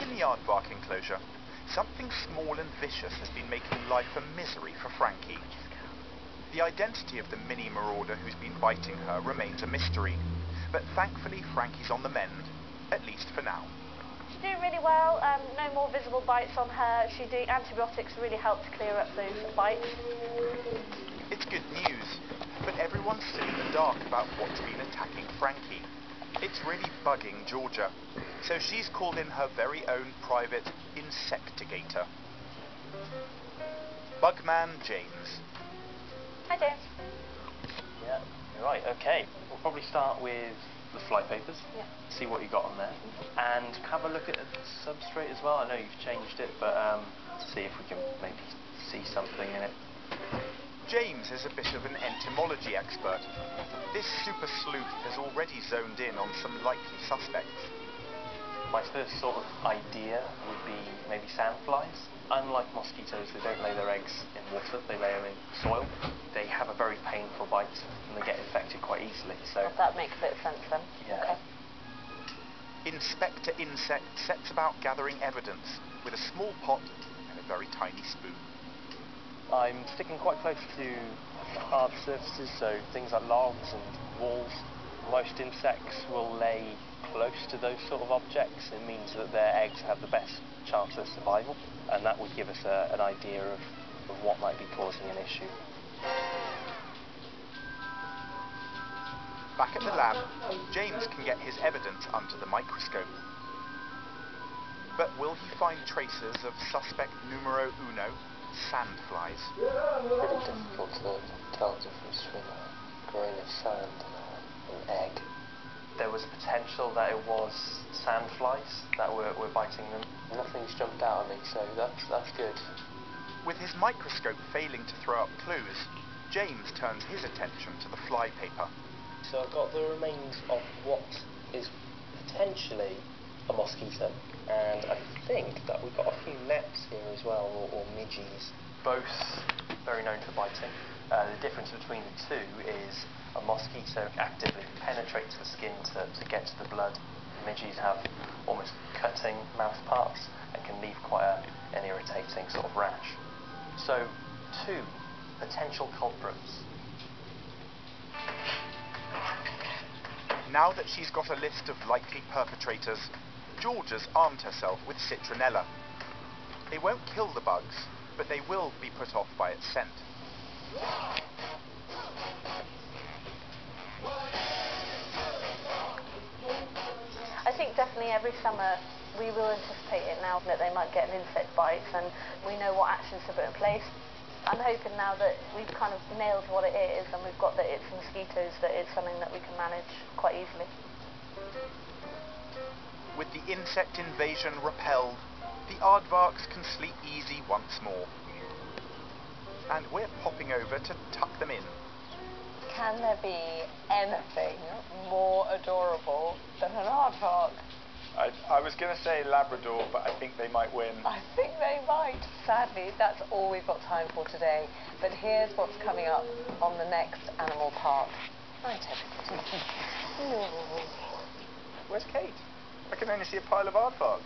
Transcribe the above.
in the Aardvark enclosure, something small and vicious has been making life a misery for Frankie. The identity of the mini marauder who's been biting her remains a mystery, but thankfully Frankie's on the mend, at least for now. She's doing really well, no more visible bites on her. Antibiotics really help to clear up those bites. It's good news, but everyone's still in the dark about what's been attacking Frankie. It's really bugging Georgia, so she's called in her very own private insectigator. Bugman James. Hi, James. Yeah, you're right, okay. We'll probably start with the fly papers, see what you got on there, and have a look at the substrate as well. I know you've changed it, but see if we can maybe see something in it. James is a bit of an entomology expert. This super sleuth has already zoned in on some likely suspects. My first sort of idea would be maybe sandflies. Unlike mosquitoes, they don't lay their eggs in water, they lay them in soil. They have a very painful bite and they get infected quite easily. So that makes a bit of sense then. Yeah. Okay. Inspector Insect sets about gathering evidence with a small pot and a very tiny spoon. I'm sticking quite close to hard surfaces, so things like logs and walls. Most insects will lay close to those sort of objects. It means that their eggs have the best chance of survival, and that would give us an idea of what might be causing an issue. Back at the lab, James can get his evidence under the microscope. But will he find traces of suspect numero uno, sandflies? Pretty difficult to tell the difference between a grain of sand and an egg. There was a potential that it was sandflies that were biting them. Nothing's jumped out at me, so that's good. With his microscope failing to throw up clues, James turns his attention to the fly paper. So I've got the remains of what is potentially a mosquito, and I think that we've got a few nets here as well, or midges. Both very known for biting. The difference between the two is a mosquito actively penetrates the skin to get to the blood. Midges have almost cutting mouth parts and can leave quite an irritating sort of rash. So, two potential culprits. Now that she's got a list of likely perpetrators, Georgia's armed herself with citronella. They won't kill the bugs, but they will be put off by its scent. I think definitely every summer we will anticipate it now that they might get an insect bite, and we know what actions to put in place. I'm hoping now that we've kind of nailed what it is and we've got that it's mosquitoes, that it's something that we can manage quite easily. With the insect invasion repelled, the aardvarks can sleep easy once more. And we're popping over to tuck them in. Can there be anything more adorable than an aardvark? I was going to say Labrador, but I think they might win. I think they might. Sadly, that's all we've got time for today. But here's what's coming up on the next Animal Park. Night, everybody. Where's Kate? I can only see a pile of aardvarks.